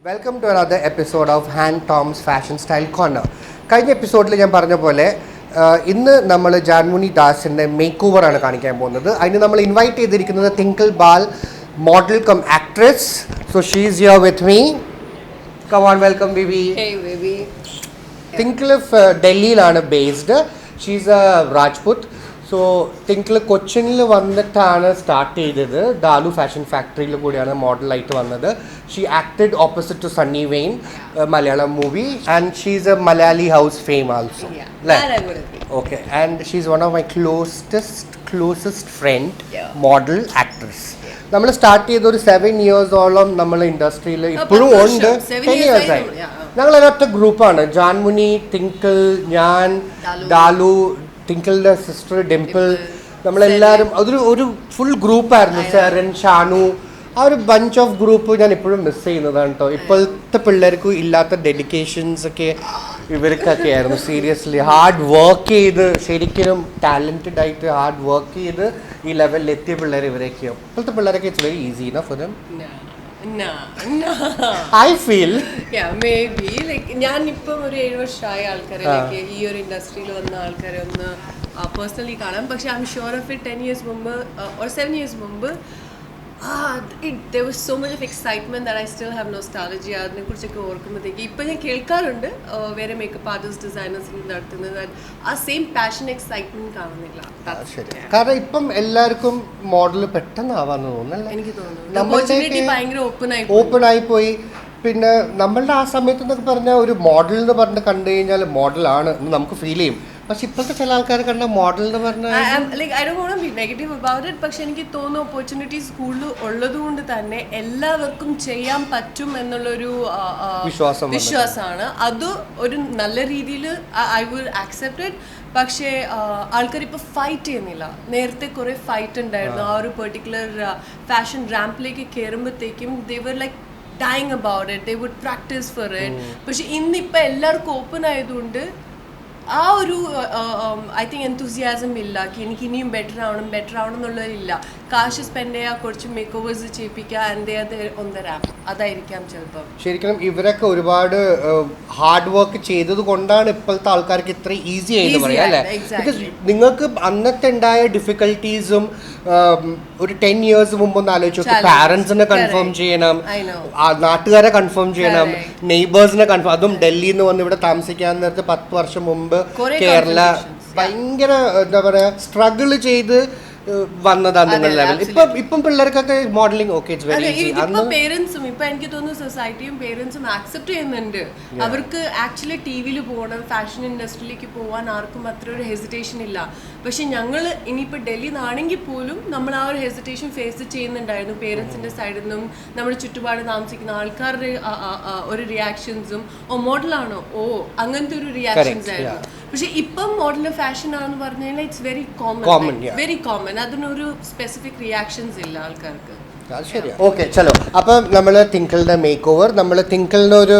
Welcome to another episode of hand toms fashion style corner. കഴിഞ്ഞ എപ്പിസോഡിൽ ഞാൻ പറഞ്ഞ പോലെ ഇന്ന് നമ്മൾ ജാൻമുനി ദാസിൻ്റെ മേക്ക് ഓവറാണ് കാണിക്കാൻ പോകുന്നത്. അതിന് നമ്മൾ ഇൻവൈറ്റ് ചെയ്തിരിക്കുന്നത് Tinkle Bal, model come actress. So she is here with me. Come on, welcome baby. Hey baby. Tinkle ഡൽഹിയിലാണ് based. She is a Rajput. So Tinkle കൊച്ചിനിൽ വന്നിട്ടാണ് സ്റ്റാർട്ട് ചെയ്തത്. ഡാലു ഫാഷൻ ഫാക്ടറിയിൽ കൂടിയാണ് മോഡലായിട്ട് വന്നത്. She acted opposite to Sunny Wayne, Malayalam movie, and she is a Malayali house fame also. Yeah, അല്ലേ? that I would agree. Okay, and she's one of my closest friend, Yeah. model, actress. നമ്മൾ സ്റ്റാർട്ട് ചെയ്ത ഒരു 7 yearsോളം നമ്മൾ ഇൻഡസ്ട്രിയിൽ ഇപ്പോഴും പത്ത് ഉണ്ട്. വർഷം, 7 10 years years ആയി. ആയി. ഞങ്ങൾ ഒരൊറ്റ ഗ്രൂപ്പാണ്. ജാൻമുനി, തിങ്കിൾ, ഞാൻ, ഡാലു, തിങ്കിളിന്റെ സിസ്റ്റർ ഡിംപിൾ, നമ്മളെല്ലാവരും ഒരു ഫുൾ ഗ്രൂപ്പായിരുന്നു. സെറൻ, ഷാനു, ആ ഒരു ബഞ്ച് ഓഫ് ഗ്രൂപ്പ് ഞാൻ ഇപ്പോഴും മിസ് ചെയ്യുന്നതാണ് കേട്ടോ. ഇപ്പോഴത്തെ പിള്ളേർക്ക് ഇല്ലാത്ത ഡെഡിക്കേഷൻസ് ഒക്കെ ഇവർക്കൊക്കെ ആയിരുന്നു. സീരിയസ്ലി ഹാർഡ് വർക്ക് ചെയ്ത്, ശരിക്കും ടാലൻറ്റഡ് ആയിട്ട് ഹാർഡ് വർക്ക് ചെയ്ത് ഈ ലെവലിൽ എത്തിയ പിള്ളേർ ഇവരൊക്കെയോ. ഇപ്പോഴത്തെ പിള്ളേരൊക്കെ it's very easy for them. No. I feel Yeah, maybe. Like, ഞാൻ ഇപ്പം ഒരു 7 വർഷമായ ആൾക്കാരെ ഈ ഒരു ഇൻഡസ്ട്രിയിൽ വന്ന ആൾക്കാരെ ഒന്ന് പേഴ്സണലി കാണാം. പക്ഷെ I am sure of it 10 years മുമ്പ് or 7 years മുമ്പ് there was so much of excitement that I still have nostalgia. അതിനെ കുറിച്ചൊക്കെ ഓർക്കുമ്പോഴത്തേക്ക് ഇപ്പം ഞാൻ കേൾക്കാറുണ്ട് വേറെ മേക്കപ്പ് ആർട്ടിസ്റ്റ് ഡിസൈനേഴ്സിന് നടത്തുന്നത്. ആ സെയിം പാഷൻ എക്സൈറ്റ്മെന്റ് കാണുന്നില്ല. ശരി. കാരണം ഇപ്പം എല്ലാവർക്കും മോഡൽ പെട്ടെന്ന് ആവാന്ന് തോന്നുന്നല്ലേ? എനിക്ക് തോന്നുന്നു ഓപ്പർച്യൂണിറ്റി ഭയങ്കര ഓപ്പൺ ആയി പോയി. പിന്നെ നമ്മളുടെ ആ സമയത്ത് എന്നൊക്കെ പറഞ്ഞാൽ ഒരു മോഡൽ എന്ന് പറഞ്ഞ് കണ്ടു കഴിഞ്ഞാൽ മോഡലാണ് എന്ന് നമുക്ക് ഫീൽ ചെയ്യും. പക്ഷെ ഇപ്പോഴത്തെ ചില ആൾക്കാർ കണ്ട മോഡൽ എന്ന് പറഞ്ഞാൽ I don't want to be negative about it. പക്ഷെ എനിക്ക് തോന്നുന്നു ഓപ്പർച്യൂണിറ്റീസ് കൂടുതൽ ഉള്ളതുകൊണ്ട് തന്നെ എല്ലാവർക്കും ചെയ്യാൻ പറ്റും എന്നുള്ളൊരു വിശ്വാസമാണ്. അത് ഒരു നല്ല രീതിയിൽ ഐ വിൽ ആക്സെപ്റ്റ് ഇറ്റ്. പക്ഷേ ആൾക്കാർ ഇപ്പോൾ ഫൈറ്റ് ചെയ്യുന്നില്ല. നേരത്തെ കുറേ ഫൈറ്റ് ഉണ്ടായിരുന്നു. ആ ഒരു പെർട്ടിക്കുലർ ഫാഷൻ റാമ്പിലേക്ക് കയറുമ്പോഴത്തേക്കും they were like dying about it, they would practice for it. പക്ഷെ ഇന്നിപ്പോൾ എല്ലാവർക്കും ഓപ്പൺ ആയതുകൊണ്ട് ആ ഒരു ഐ തിങ്ക് എന്തൂസിയാസം ഇല്ല. എനിക്ക് ഇനിയും ബെറ്റർ ആവണം എന്നുള്ളതില്ല. കാശ് സ്പെൻഡ് ചെയ്യുക, കുറച്ച് മേക്ക് ഓവേഴ്സ് ചെയ്യിപ്പിക്കുക, ആൻഡ് അത് ഓൺ ദ റാപ്പ്. അതായിരിക്കാം ചിലപ്പം. ശരിക്കും ഇവരൊക്കെ ഒരുപാട് ഹാർഡ് വർക്ക് ചെയ്തത് കൊണ്ടാണ് ഇപ്പോഴത്തെ ആൾക്കാർക്ക് ഇത്ര ഈസി ആയിട്ട് പറയാം അല്ലേ? ബിക്കോസ് നിങ്ങൾക്ക് അന്നത്തെ ഉണ്ടായ ഡിഫിക്കൽട്ടീസും ഒരു 10 years മുമ്പൊന്ന് ആലോചിച്ചു നോക്കി. പാരന്റ്സിനെ കൺഫേം ചെയ്യണം, നാട്ടുകാരെ കൺഫേം ചെയ്യണം, നെയ്ബേഴ്സിനെ കൺഫേം. അതും ഡൽഹിയിൽ നിന്ന് വന്ന് ഇവിടെ താമസിക്കാൻ നേരത്തെ 10 വർഷം മുമ്പ് കേരള ഭയങ്കര എന്താ പറയാ സ്ട്രഗിൾ ചെയ്ത് വന്നതാണ് നിങ്ങളുടെ ലെവൽ. ഇപ്പം പിള്ളേർക്കൊക്കെ modelling okay it's very easy. ഇപ്പൊ പേരൻസും ഇപ്പൊ എനിക്ക് തോന്നുന്നു സൊസൈറ്റിയും പേരൻസും ആക്സെപ്റ്റ് ചെയ്യുന്നുണ്ട്. അവർക്ക് ആക്ച്വലി ടിവിയിൽ പോകണം, ഫാഷൻ ഇൻഡസ്ട്രിയിലേക്ക് പോകാൻ ആർക്കും അത്ര ഒരു ഹെസിറ്റേഷൻ ഇല്ല. പക്ഷെ ഞങ്ങൾ ഇനിയിപ്പോൾ ഡൽഹിയിൽ നിന്നാണെങ്കിൽ പോലും നമ്മൾ ആ ഒരു ഹെസിറ്റേഷൻ ഫേസ് ചെയ്യുന്നുണ്ടായിരുന്നു. പേരൻസിന്റെ സൈഡിൽ നിന്നും നമ്മുടെ ചുറ്റുപാട് താമസിക്കുന്ന ആൾക്കാരുടെ ഒരു റിയാക്ഷൻസും മോഡലാണോ അങ്ങനത്തെ ഒരു റിയാക്ഷൻസ് ആയിരുന്നു. പക്ഷെ ഇപ്പം മോഡൽ ഫാഷൻ ആണെന്ന് പറഞ്ഞു കഴിഞ്ഞാൽ ഇറ്റ്സ് വെരി കോമൺ. അതിനൊരു സ്പെസിഫിക് റിയാക്ഷൻസ് ഇല്ല ആൾക്കാർക്ക്. ഓക്കെ ചലോ. അപ്പം നമ്മൾ തിങ്കിളിന്റെ മേക്ക് ഓവർ, നമ്മൾ തിങ്കിളിനെ ഒരു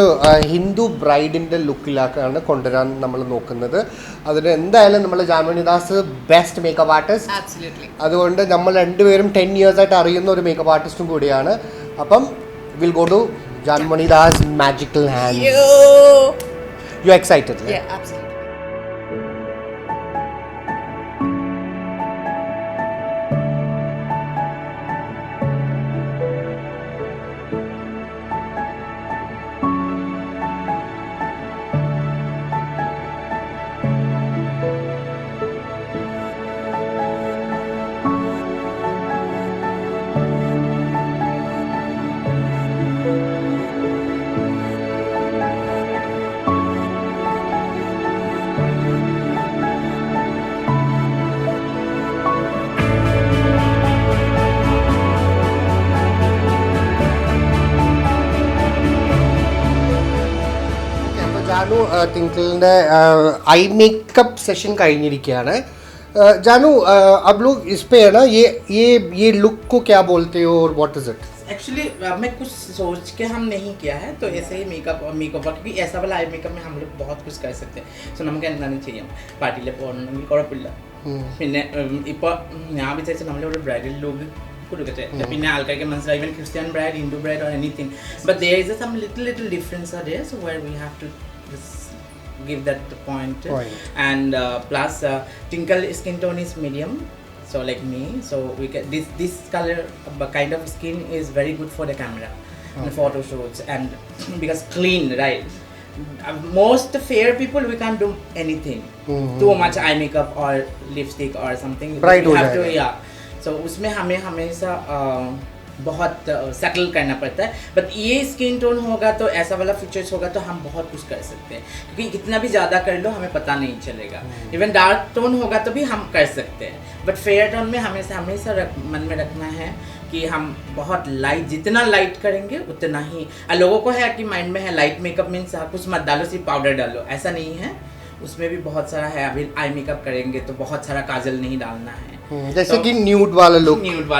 ഹിന്ദു ബ്രൈഡിന്റെ ലുക്കിലാക്കാണ് കൊണ്ടുവരാൻ നമ്മൾ നോക്കുന്നത്. അതിന് എന്തായാലും നമ്മൾ ജാൻമുനി ദാസ് ബെസ്റ്റ് മേക്കപ്പ് ആർട്ടിസ്റ്റ്. അതുകൊണ്ട് നമ്മൾ രണ്ടുപേരും 10 years ആയിട്ട് അറിയുന്ന ഒരു മേക്കപ്പ് ആർട്ടിസ്റ്റും കൂടിയാണ്. അപ്പം will go to Janmuni Das magical hand. You excited? Janu तिंकलिന്റെ ഐ മേക്കപ്പ് സെഷൻ കഴിഞ്ഞിരിക്കുകയാണ്. जानू अब लोग इस पे है ना ये लुक को क्या बोलते हो और व्हाट इज इट? एक्चुअली मैं कुछ सोच के हम नहीं किया है, तो ऐसे ही मेकअप क्योंकि ऐसा वाला आई मेकअप में हम लोग बहुत कुछ कर सकते हैं. सो നമുക്ക് എന്താണ് ചെയ്യാം, പാർട്ടിയിൽ പോകണമെങ്കിൽ കുഴപ്പമില്ല. പിന്നെ ഇപ്പോൾ ഞാൻ വിചാരിച്ച നമ്മളിവിടെ ബ്രൈഡൽ ലുക്ക് പിന്നെ ആൾക്കാർക്ക് മനസ്സിലായി even Christian bride, Hindu bride or anything, but there is some little difference are there, so where we have to just give that point. And plus Twinkle skin tone is medium, so like me, so we get this color kind of skin is very good for the camera and photo shoots, and because clean, right? Most fair people we can't do anything too much eye makeup or lipstick or something, bright we have to, yeah, so उसमें हमें हमेशा बहुत settle करना पड़ता है. But ये skin tone होगा तो ऐसा वाला फीचर्स होगा तो हम बहुत कुछ कर सकते हैं, क्योंकि कितना भी ज़्यादा कर लो हमें पता नहीं चलेगा. इवन डार्क टोन होगा तो भी हम कर सकते हैं, बट फेयर टोन में हमेशा मन में रखना है कि हम बहुत लाइट, जितना लाइट करेंगे उतना ही. लोगों को है कि माइंड में है लाइट मेकअप मीन्स कुछ मत डालो, सिर्फ पाउडर डालो. ऐसा नहीं है, उसमें भी बहुत सारा है. अभी आई मेकअप करेंगे तो बहुत सारा काजल नहीं डालना है, जैसे कि न्यूड वाला लुक होता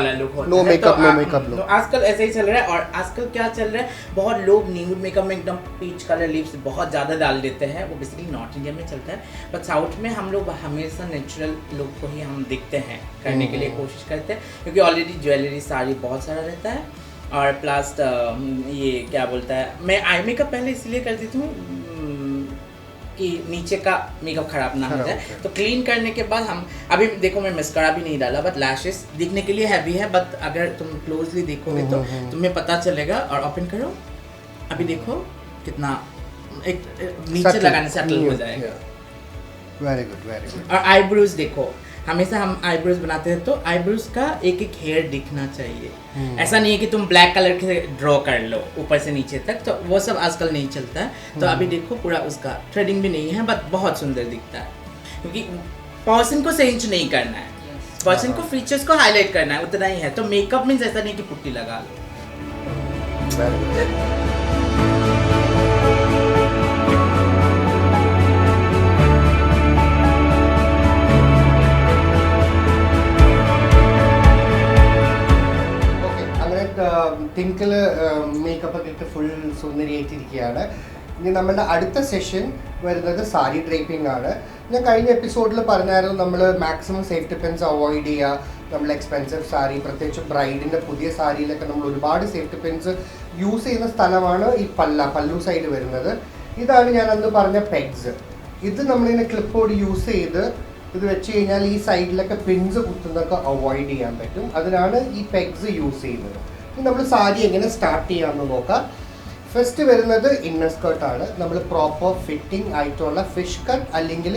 नो है, नो मेकअप लुक. आजकल ऐसे ही चल रहा है. और आजकल क्या चल रहा है, बहुत लोग न्यूड मेकअप में एकदम पीच कलर लिप्स बहुत ज़्यादा डाल देते हैं. वो बेसिकली नॉर्थ इंडिया में चलता है, बट साउथ में हम लोग हमेशा नेचुरल लुक को ही हम दिखते हैं, करने के लिए कोशिश करते हैं, क्योंकि ऑलरेडी ज्वेलरी साड़ी बहुत सारा रहता है. और प्लस ये क्या बोलता है, मैं आई मेकअप पहले इसलिए कर देती हूँ कि नीचे का मेकअप खराब ना हो जाए. तो क्लीन करने के बाद हम, अभी देखो मैं मस्कारा भी नहीं डाला, बट लैशेस दिखने के लिए हैवी है, बट अगर तुम क्लोजली देखोगे तो तुम्हें पता चलेगा. और ओपन करो, अभी देखो कितना एक नीचे लगाने से सेटल हो जाएगा. Very good. और आईब्रोज देखो, हमेशा हम आईब्रोज बनाते हैं तो आईब्रोज का एक एक हेयर दिखना चाहिए. ऐसा नहीं है कि तुम ब्लैक कलर के ड्रॉ कर लो ऊपर से नीचे तक, तो वो सब आजकल नहीं चलता है. तो अभी देखो पूरा उसका थ्रेडिंग भी नहीं है, बट बहुत सुंदर दिखता है, क्योंकि पर्सन को चेंज नहीं करना है, पर्सन को फीचर्स को हाईलाइट करना है, उतना ही है. तो मेकअप मीन्स ऐसा नहीं कि पुट्टी लगा लो. ടിങ്കിൾ മേക്കപ്പ് ഒക്കെ ഇട്ട് ഫുൾ സുന്ദരിയായിട്ടിരിക്കുകയാണ്. ഇനി നമ്മളുടെ അടുത്ത സെഷൻ വരുന്നത് സാരി ഡ്രേപ്പിംഗ് ആണ്. ഞാൻ കഴിഞ്ഞ എപ്പിസോഡിൽ പറഞ്ഞായിരുന്നു നമ്മൾ മാക്സിമം സേഫ്റ്റി പിൻസ് അവോയ്ഡ് ചെയ്യുക. നമ്മൾ എക്സ്പെൻസീവ് സാരി, പ്രത്യേകിച്ച് ബ്രൈഡിൻ്റെ പുതിയ സാരിയിലൊക്കെ നമ്മൾ ഒരുപാട് സേഫ്റ്റി പിൻസ് യൂസ് ചെയ്യുന്ന സ്ഥലമാണ് ഈ പല്ലു സൈഡ് വരുന്നത്. ഇതാണ് ഞാൻ അന്ന് പറഞ്ഞ പെഗ്സ്. ഇത് നമ്മളിങ്ങനെ ക്ലിപ്പോട് യൂസ് ചെയ്ത് ഇത് വെച്ച് കഴിഞ്ഞാൽ ഈ സൈഡിലൊക്കെ പിൻസ് കുത്തുന്നതൊക്കെ അവോയ്ഡ് ചെയ്യാൻ പറ്റും. അതിനാണ് ഈ പെഗ്സ് യൂസ് ചെയ്യുന്നത്. ഇനി നമ്മൾ സാരി എങ്ങനെ സ്റ്റാർട്ട് ചെയ്യാമെന്ന് നോക്കാം. ഫസ്റ്റ് വരുന്നത് ഇന്നർ സ്കേർട്ടാണ്. നമ്മൾ പ്രോപ്പർ ഫിറ്റിംഗ് ആയിട്ടുള്ള ഫിഷ് കട്ട് അല്ലെങ്കിൽ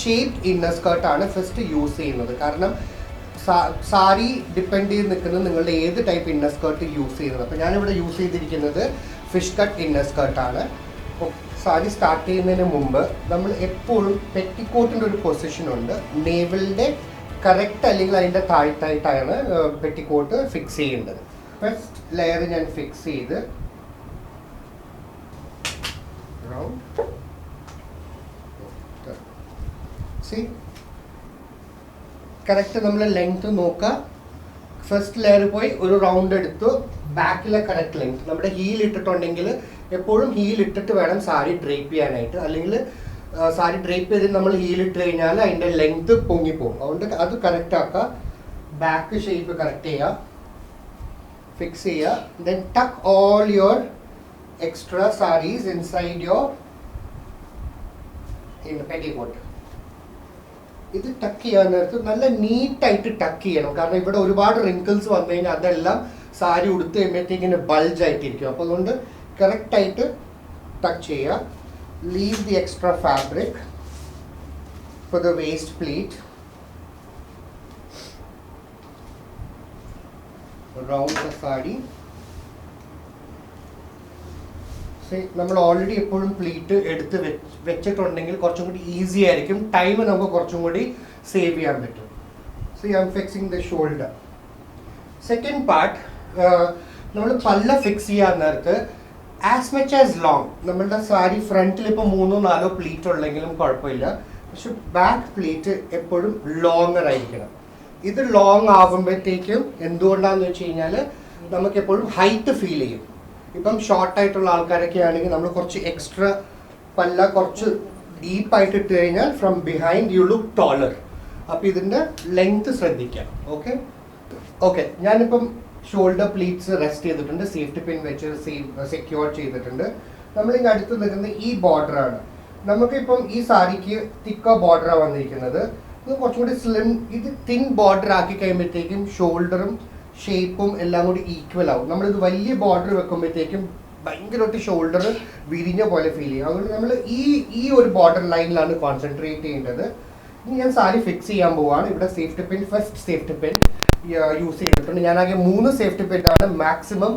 ഷേപ്ഡ് ഇന്നർ സ്കേർട്ടാണ് ഫസ്റ്റ് യൂസ് ചെയ്യുന്നത്. കാരണം സാരി ഡിപ്പെൻഡ് ചെയ്ത് നിൽക്കുന്നത് നിങ്ങളുടെ ഏത് ടൈപ്പ് ഇന്നർ സ്കേർട്ട് യൂസ് ചെയ്യുന്നത്. അപ്പോൾ ഞാനിവിടെ യൂസ് ചെയ്തിരിക്കുന്നത് ഫിഷ് കട്ട് ഇന്നർ സ്കേർട്ടാണ്. അപ്പോൾ സാരി സ്റ്റാർട്ട് ചെയ്യുന്നതിന് മുമ്പ് നമ്മൾ എപ്പോഴും പെറ്റിക്കോട്ടിൻ്റെ ഒരു പൊസിഷനുണ്ട്. നേവലിൻ്റെ കറക്റ്റ് അല്ലെങ്കിൽ അതിൻ്റെ താഴ്ത്തായിട്ടാണ് പെറ്റിക്കോട്ട് ഫിക്സ് ചെയ്യേണ്ടത്. ഫസ്റ്റ് ലെയർ ഞാൻ ഫിക്സ് ചെയ്ത് കറക്റ്റ് നമ്മൾ ലെങ്ത് നോക്കുക. ഫസ്റ്റ് ലെയർ പോയി ഒരു റൗണ്ട് എടുത്തു, ബാക്കിലെ കറക്റ്റ് ലെങ്ത്. നമ്മുടെ ഹീൽ ഇട്ടിട്ടുണ്ടെങ്കിൽ എപ്പോഴും ഹീൽ ഇട്ടിട്ട് വേണം സാരി ഡ്രേപ്പ് ചെയ്യാനായിട്ട്. അല്ലെങ്കിൽ സാരി ഡ്രേപ്പ് ചെയ്ത് നമ്മൾ ഹീൽ ഇട്ട് കഴിഞ്ഞാൽ അതിൻ്റെ ലെങ്ത് പൊങ്ങിപ്പോകും. അതുകൊണ്ട് അത് കറക്റ്റ് ആക്കുക. ബാക്ക് ഷേപ്പ് കറക്റ്റ് ചെയ്യുക, ഫിക്സ് ചെയ്യുക. Then tuck all your extra saris inside your petticoat. ഇത് ടക്ക് ചെയ്യാൻ നേരത്ത് നല്ല നീറ്റായിട്ട് ടക്ക് ചെയ്യണം. കാരണം ഇവിടെ ഒരുപാട് റിങ്കിൾസ് വന്നു കഴിഞ്ഞാൽ അതെല്ലാം സാരി ഉടുത്ത് കഴിയുമ്പോഴത്തേക്കിന് ബൾജ് ആയിട്ടിരിക്കും. അപ്പോൾ അതുകൊണ്ട് കറക്റ്റായിട്ട് ടക്ക് ചെയ്യുക. Leave the extra fabric for the waste pleat. Round the sari. നമ്മൾ ഓൾറെഡി എപ്പോഴും പ്ലീറ്റ് എടുത്ത് വെച്ചിട്ടുണ്ടെങ്കിൽ കുറച്ചും കൂടി ഈസി ആയിരിക്കും. ടൈം നമുക്ക് കുറച്ചും കൂടി സേവ് ചെയ്യാൻ പറ്റും. So I am fixing the shoulder. Second part, നമ്മൾ പല്ല ഫിക്സ് ചെയ്യാൻ നേരത്ത് ആസ് മച്ച് ആസ് ലോങ്, നമ്മളുടെ സാരി ഫ്രണ്ടിൽ ഇപ്പോൾ 3-4 പ്ലീറ്റ് ഉള്ളെങ്കിലും കുഴപ്പമില്ല. പക്ഷെ ബാക്ക് പ്ലീറ്റ് എപ്പോഴും ലോങ്ങർ ആയിരിക്കണം. ഇത് ലോങ് ആകുമ്പോഴത്തേക്കും എന്തുകൊണ്ടാണെന്ന് വെച്ച് കഴിഞ്ഞാൽ നമുക്കെപ്പോഴും ഹൈറ്റ് ഫീൽ ചെയ്യും. ഇപ്പം ഷോർട്ടായിട്ടുള്ള ആൾക്കാരൊക്കെ ആണെങ്കിൽ നമ്മൾ കുറച്ച് എക്സ്ട്രാ പല്ല കുറച്ച് ഡീപ്പായിട്ട് ഇട്ട് കഴിഞ്ഞാൽ ഫ്രം ബിഹൈൻഡ് യു ലുക്ക് ടോളർ. അപ്പോൾ ഇതിൻ്റെ ലെങ്ത് ശ്രദ്ധിക്കാം. ഓക്കെ. ഓക്കെ, ഞാനിപ്പം ഷോൾഡർ പ്ലീറ്റ്സ് റെസ്റ്റ് ചെയ്തിട്ടുണ്ട്, സേഫ്റ്റി പിൻ വെച്ച് സെക്യൂർ ചെയ്തിട്ടുണ്ട്. നമ്മളിങ്ങ് അടുത്ത് നിൽക്കുന്ന ഈ ബോർഡറാണ്. നമുക്കിപ്പം ഈ സാരിക്ക് തിക്ക ബോർഡറാണ് വന്നിരിക്കുന്നത്. ഇത് കുറച്ചും കൂടി സ്ലിം, ഇത് തിൻ ബോർഡർ ആക്കി കഴിയുമ്പോഴത്തേക്കും ഷോൾഡറും ഷേപ്പും എല്ലാം കൂടി ഈക്വൽ ആവും. നമ്മളിത് വലിയ ബോർഡർ വെക്കുമ്പോഴത്തേക്കും ഭയങ്കരമായിട്ട് ഷോൾഡർ വിരിഞ്ഞ പോലെ ഫീൽ ചെയ്യും. അതുകൊണ്ട് നമ്മൾ ഈ ഒരു ബോർഡർ ലൈനിലാണ് കോൺസെൻട്രേറ്റ് ചെയ്യേണ്ടത്. ഇനി ഞാൻ സാരി ഫിക്സ് ചെയ്യാൻ പോവാണ്. ഇവിടെ safety pin, first safety pin use ചെയ്തിട്ടുണ്ട്. ഞാനാകെ 3 സേഫ്റ്റി പിന്നാണ് മാക്സിമം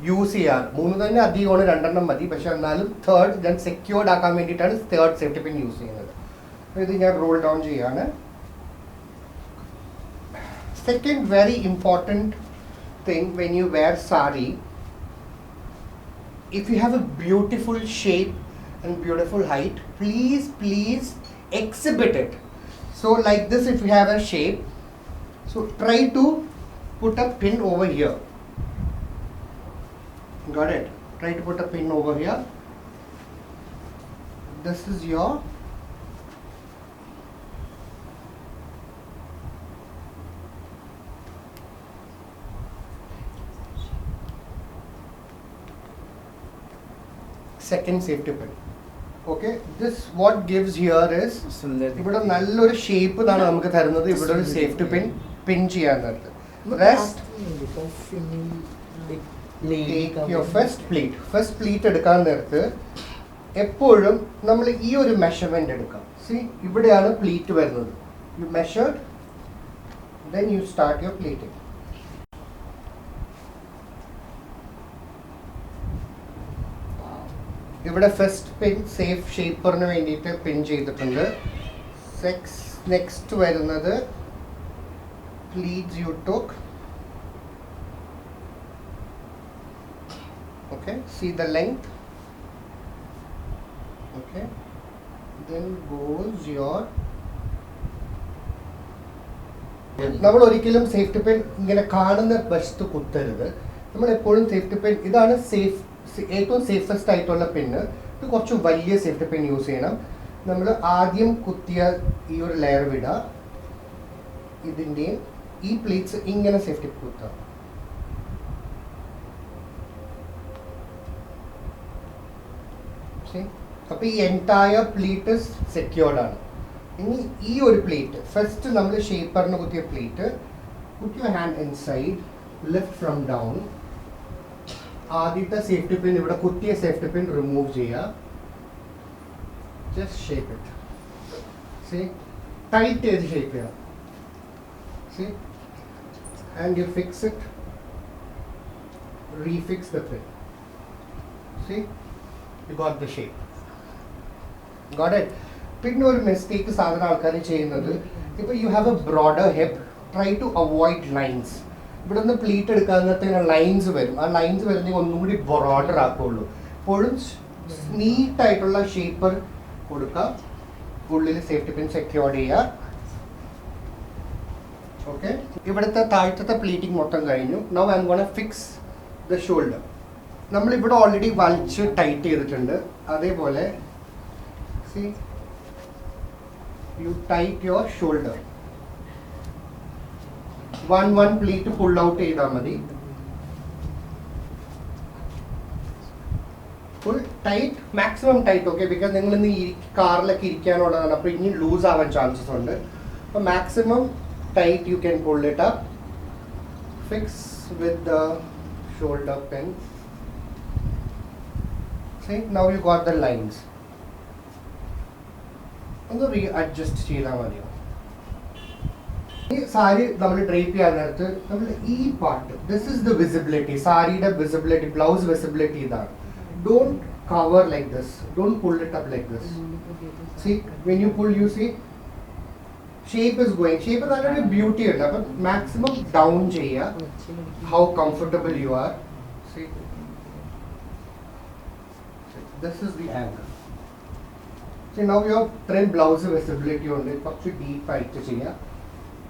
യൂസ് ചെയ്യാറ്. 3 തന്നെ അധികമാണ്, 2 മതി. പക്ഷെ എന്നാലും തേർഡ് ഞാൻ സെക്യൂർഡ് ആക്കാൻ വേണ്ടിയിട്ടാണ് തേർഡ് സേഫ്റ്റി പിൻ യൂസ് ചെയ്യുന്നത്. ഇത് ഞാൻ റോൾ ഡൗൺ ചെയ്യാണ്. Second very important thing when you wear sari, if you have a beautiful shape and beautiful height, please exhibit it. So like this, if you have a shape, so try to put a pin over here. Got it? Try to put a pin over here. This is your second safety pin. Okay, this what gives here is ഇവിടെ നല്ലൊരു shape ഇതാണ് നമുക്ക് തരുന്നത്. ഇവിടെ ഒരു safety pin ചെയ്യാൻ നേരത്ത്. Rest take your first pleat എടുക്കാൻ നേരത്ത് എപ്പോഴും നമ്മൾ ഈ ഒരു മെഷർമെന്റ് എടുക്കാം. സി, ഇവിടെയാണ് പ്ലീറ്റ് വരുന്നത്. You measured, then you start your pleating. ഇവിടെ ഫസ്റ്റ് പിൻ സേഫ് ഷേപ്പറിന് വേണ്ടിയിട്ട് പിൻ ചെയ്തിട്ടുണ്ട്. നെക്സ്റ്റ് വരുന്നത് pleats you talk. Okay, see the length. Okay, then goes your നമ്മൾ ഒരിക്കലും സേഫ്റ്റി പിൻ ഇങ്ങനെ കാണുന്ന വശത്ത് കുത്തരുത്. നമ്മൾ എപ്പോഴും സേഫ്റ്റി പിൻ, ഇതാണ് ഏറ്റവും സേഫസ്റ്റ് ആയിട്ടുള്ള പിന്ന്. ഇത് കുറച്ച് വലിയ സേഫ്റ്റി പിൻ യൂസ് ചെയ്യണം. നമ്മൾ ആദ്യം കുത്തിയ ഈ ഒരു ലെയർ വിടുക, ഇതിൻ്റെയും ഈ പ്ലീറ്റ്സ് ഇങ്ങനെ സേഫ്റ്റി കുത്തുക. അപ്പോൾ ഈ എൻറ്റയർ പ്ലീറ്റ് സെക്യൂർഡ് ആണ്. ഇനി ഈ ഒരു പ്ലേറ്റ് ഫസ്റ്റ് നമ്മൾ ഷേപ്പറിന് കുത്തിയ plate, put your hand inside, lift from down. ആദ്യത്തെ സേഫ്റ്റി പിൻ, ഇവിടെ കുത്തിയ സേഫ്റ്റി പിൻ റിമൂവ് ചെയ്യുക. Just shape it. See, tight ചെയ്ത് ഷേപ്പ് ചെയ്യുക. See, and you fix it, refix the pin. See, you got the shape. Got it? പിന്നെ ഒരു mistake സാധാരണ ആൾക്കാർ ചെയ്യുന്നത്, ഇപ്പോൾ you have a broader hip, try to avoid lines. ഇവിടെ നിന്ന് പ്ലീറ്റ് എടുക്കാന്നത്തേന് ലൈൻസ് വരും. ആ ലൈൻസ് വരുന്നെങ്കിൽ ഒന്നും കൂടി ബ്രോഡർ ആക്കുള്ളൂ. എപ്പോഴും നീറ്റായിട്ടുള്ള ഷേപ്പർ കൊടുക്കുക, ഉള്ളിൽ സേഫ്റ്റി പിൻ സെക്യൂർ ചെയ്യുക. ഓക്കെ, ഇവിടുത്തെ താഴത്തെ പ്ലീറ്റിംഗ് മൊത്തം കഴിഞ്ഞു. Now I am gonna fix the shoulder. നമ്മളിവിടെ ഓൾറെഡി വലിച്ച് ടൈറ്റ് ചെയ്തിട്ടുണ്ട്. അതേപോലെ see, you tight your shoulder. one pleat pull out ചെയ്താൽ മതി. Full tight, maximum tight. Okay, because നിങ്ങൾ ഇന്ന് ഈ കാറിലൊക്കെ ഇരിക്കാനുള്ളതാണ്, അപ്പോൾ ഇനി ലൂസ് ആവാൻ ചാൻസസ് ഉണ്ട്. അപ്പോൾ maximum tight you can pull it up. Fix with the shoulder pin. See, now you got the lines. ഒന്ന് റീ അഡ്ജസ്റ്റ് ചെയ്താൽ മതിയോ? ഈ സാരി നമ്മൾ ഡ്രേപ്പ് ചെയ്യാൻ നേരത്ത് നമ്മൾ ഈ part, this is the visibility, സാരിയുടെ വിസിബിലിറ്റി, ബ്ലൗസ് വിസിബിലിറ്റി ഇതാണ്. Don't cover like this, don't pull it up like this. See, when you pull you see shape is going. Shape നല്ലൊരു ബ്യൂട്ടി ഉണ്ട്. അപ്പം മാക്സിമം ഡൗൺ ചെയ്യുക, how comfortable you are. See, this is the angle. So now you have trim blouse visibility ഉണ്ട്. കുറച്ച് deep ആയിട്ട് ചെയ്യുക,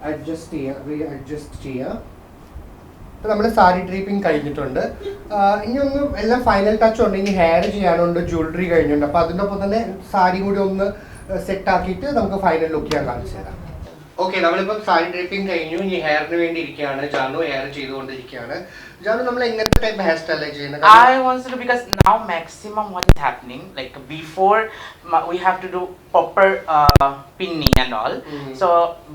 adjust ചെയ്യുക, റീഅഡ്ജസ്റ്റ് ചെയ്യുക. അപ്പോൾ നമ്മുടെ സാരി ഡ്രീപ്പിംഗ് കഴിഞ്ഞിട്ടുണ്ട്. ഇനി ഒന്ന് എല്ലാം ഫൈനൽ ടച്ച് ഉണ്ട്. ഇനി ഹെയർ ചെയ്യാനുണ്ട്, ജ്വല്ലറി കഴിഞ്ഞിട്ടുണ്ട്. അപ്പോൾ അതിൻ്റെ ഒപ്പം തന്നെ സാരി കൂടി ഒന്ന് സെറ്റ് ആക്കിയിട്ട് നമുക്ക് ഫൈനൽ ലുക്ക് ചെയ്യാൻ കാണിച്ചു തരാം. ഓക്കെ, നമ്മളിപ്പം സാരി ഡ്രേപ്പിംഗ് കഴിഞ്ഞു, ഇനി ഹെയറിന് വേണ്ടി ഇരിക്കുകയാണ്. ജാനു ഹെയർ ചെയ്തുകൊണ്ടിരിക്കുകയാണ്. ജാനു, നമ്മൾ എങ്ങനത്തെ ടൈപ്പ് ഹെയർ സ്റ്റൈൽ ചെയ്യുന്നത്? I want to do, because now maximum what is happening, like before we have to do proper pinning and all. So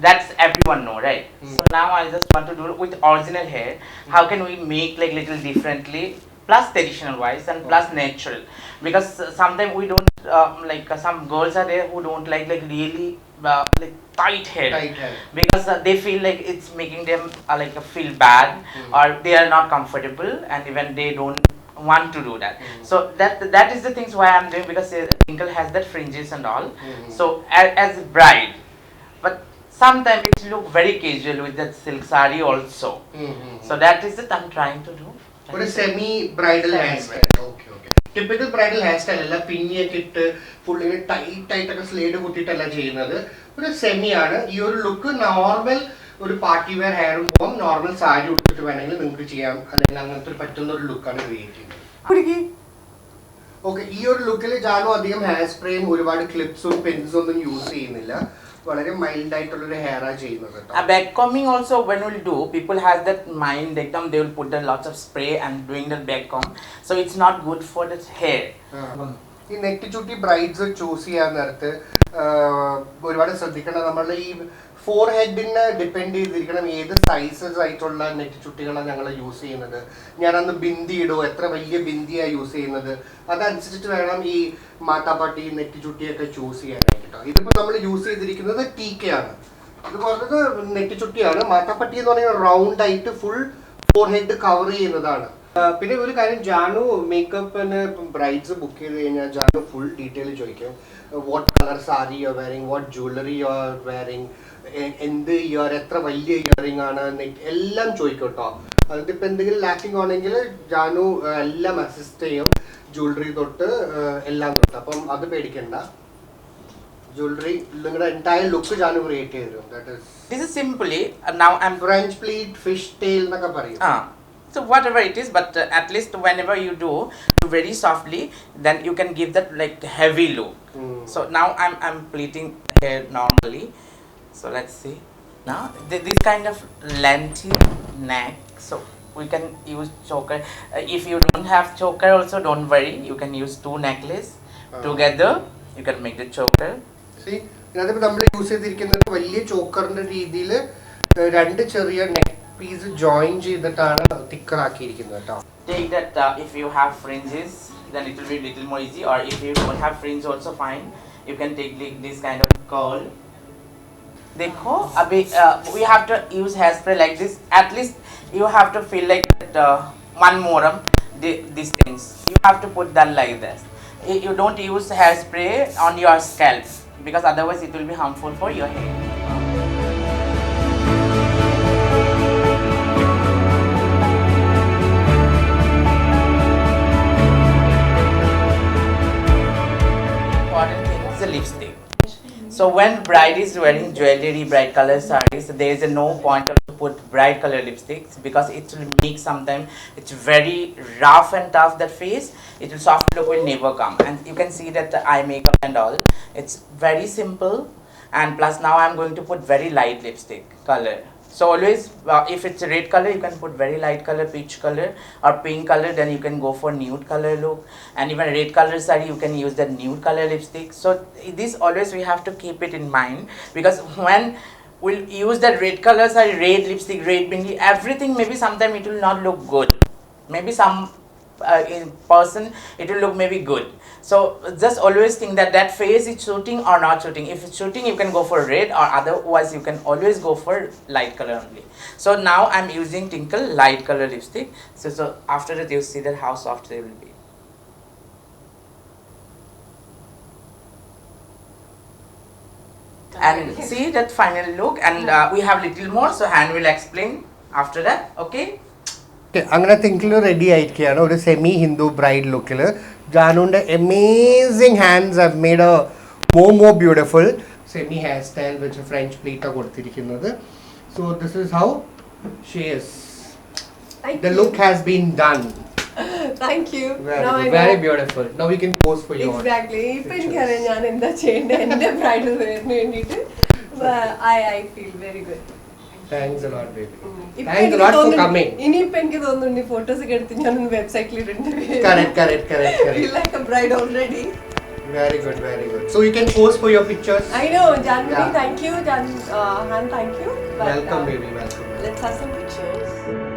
that's everyone know, right? So now I just want to do it with original hair. How can we make like little differently, plus traditional wise and plus natural? Because sometimes we don't like some girls are there who don't like really like tight hair, because they feel like it's making them like feel bad, or they are not comfortable, and even they don't want to do that. So that is the things why I'm doing, because Twinkle has that fringes and all. So as a bride, but sometimes it look very casual with that silk sari also. So that is it I'm trying to do. ഒരു semi bridal hair style. Okay okay. Typical bridal hair style അല്ല, പിന്നിയൊക്കെ ഇട്ട് ഫുള്ളിന് tight ആയിട്ടൊക്കെ Slade കുത്തിയിട്ടല്ല ചെയ്യുന്നത്. ഒരു semi ആണ്. ഈ ഒരു look normal ഒരു പാർട്ടി വെയർ ഹെയറും പോകാം, നോർമൽ സാരി ഉടുത്തിട്ട് വേണമെങ്കിൽ നിങ്ങൾക്ക് ചെയ്യാം, അല്ലെങ്കിൽ അങ്ങനത്തെ ഒരു പറ്റുന്ന ഒരു ലുക്കാണ് ക്രിയേറ്റ് ചെയ്യുന്നത്. ഓക്കെ, ഈ ഒരു ലുക്കിൽ ജാനു അധികം ഹെയർ സ്പ്രേയും ഒരുപാട് ക്ലിപ്സും പെൻസും ഒന്നും യൂസ് ചെയ്യുന്നില്ല. വളരെ മൈൽഡ് ആയിട്ടുള്ള ഒരു ഹെയർ ആ ചെയ്യുന്നത്. Back combing also, when we'll do, people has that mind, they will put the lots of spray and doing the back comb, so it's not good for the hair. ഈ നെറ്റിച്ചുട്ടി brides choose ചെയ്യാൻ നേരത്ത് ഒരുപാട് ശ്രദ്ധിക്കണം. നമ്മളുടെ ഈ four ഹെഡിനെ depend ചെയ്തിരിക്കണം ഏത് sizes ആയിട്ടുള്ള നെറ്റിച്ചുട്ടികളാണ് ഞങ്ങൾ യൂസ് ചെയ്യുന്നത്. ഞാനന്ന് ബിന്ദി ഇടുമോ, എത്ര വലിയ ബിന്ദിയാണ് യൂസ് ചെയ്യുന്നത്, അതനുസരിച്ചിട്ട് വേണം ഈ മാത്താപ്പാട്ടി നെറ്റിച്ചുട്ടിയൊക്കെ ചൂസ് ചെയ്യാനായിട്ട് കേട്ടോ. ഇതിപ്പോൾ നമ്മൾ യൂസ് ചെയ്തിരിക്കുന്നത് TK ആണ്. ഇത് പറഞ്ഞത് നെറ്റിച്ചുട്ടിയാണ്. മാത്താപ്പട്ടി എന്ന് പറയുന്നത് റൗണ്ട് ആയിട്ട് ഫുൾ ഫോർ ഹെഡ് കവർ ചെയ്യുന്നതാണ്. പിന്നെ ഒരു കാര്യം, ജാനു മേക്കപ്പിന് ബ്രൈഡ്സ് ബുക്ക് ചെയ്ത് കഴിഞ്ഞാൽ ജാനു ഫുൾ ഡീറ്റെയിൽ ചോദിക്കും. What colour sari you are wearing, what jewellery you are wearing, എന്ത് ഇയർ, എത്ര വലിയ ഇയറിംഗ് ആണ്, എല്ലാം ചോദിക്കും കേട്ടോ. അതിൻ്റെ ഇപ്പം എന്തെങ്കിലും ലാക്കിംഗ് ആണെങ്കിൽ ജാനു എല്ലാം അസിസ്റ്റ് ചെയ്യും, ജ്വല്ലറി തൊട്ട് എല്ലാം തൊട്ട്. അപ്പം അത് പേടിക്കണ്ട, ജ്വല്ലറി നിങ്ങളുടെ എൻറ്റയർ ലുക്ക് ജാനു ക്രിയേറ്റ് ചെയ്ത് തരും. That is This is simply now I'm French pleat, fishtail എന്നൊക്കെ പറയും. So whatever it is, but at least whenever you do very softly, then you can give that like heavy look. So now I'm pleating hair normally. So let's see. Now this kind of lengthy neck, so we can use choker. If you don't have choker also, don't worry, you can use two necklace together, you can make the choker. See, ഇതിനകത്ത് നമ്മൾ use ചെയ്തിരിക്കുന്നത് വലിയ ചോക്കറിന്റെ രീതിയിൽ രണ്ട് ചെറിയ neck piece join ചെയ്തിട്ടാണ് thicker ആക്കിയിരിക്കുന്നത് കേട്ടോ. Take that if you have fringes, then it will be little more easy, or if you don't have fringe also fine, you can take this kind of curl. Dekho, abhi we have to use hairspray like this. At least you have to feel like that, one more these things. You have to put that like this. You don't use hairspray on your scalp, because otherwise it will be harmful for your hair. Important thing is the lipstick. So when bride is wearing jewelry, bright color sarees, there is no point of to put bright color lipsticks, because it will make sometimes it's very rough and tough, that face. It will soft look will never come, and you can see that the eye makeup and all. It's very simple, and plus now I'm going to put very light lipstick color. So always if it's a red color, you can put very light color, peach color or pink color, then you can go for nude color look. And even red color saree, you can use the nude color lipstick. So this always we have to keep it in mind, because when we'll use that red color saree, red lipstick, red bindi, everything, maybe sometime it will not look good. Maybe some in person it will look maybe good. So just always think that face is shooting or not shooting. If it's shooting, you can go for red, or otherwise you can always go for light color only. So now I'm using Twinkle light color lipstick. So after that you see that how soft they will be. And see that final look, and we have little more, so hand will explain after that. Okay. അങ്ങനെ Tinkle ready ആയിരിക്കുകയാണ് ഒരു semi Hindu bride ലുക്കിൽ. ജാനുവിൻ്റെ amazing hands have made a more beautiful semi hair style വെച്ച് French പ്ലീറ്റാണ് കൊടുത്തിരിക്കുന്നത്. So this is how she is. The look has been done. Thank you. Very beautiful. Now we can pose for you. Exactly. ഇപ്പൊ എനിക്കറിയാം ഞാൻ എന്താ ചെയ്യേണ്ടത് എൻ്റെ bridal വെയറിന് വേണ്ടിയിട്ട്. I feel very good. Thanks a lot, baby. ഇപ്പൊ Thanks a എനിക്ക് lot for തോന്നുന്നു- coming. ഇനിയിപ്പോ എനിക്ക് തോന്നുന്നുണ്ട് ഫോട്ടോസ് ഒക്കെ എടുത്ത് ഞാൻ വെബ്സൈറ്റിൽ Correct. like a bride already. Very good. So you can pose for your pictures. I know, Janvi, Yeah. thank you. Han, thank you. But, Welcome, baby. Welcome. Let's have some pictures.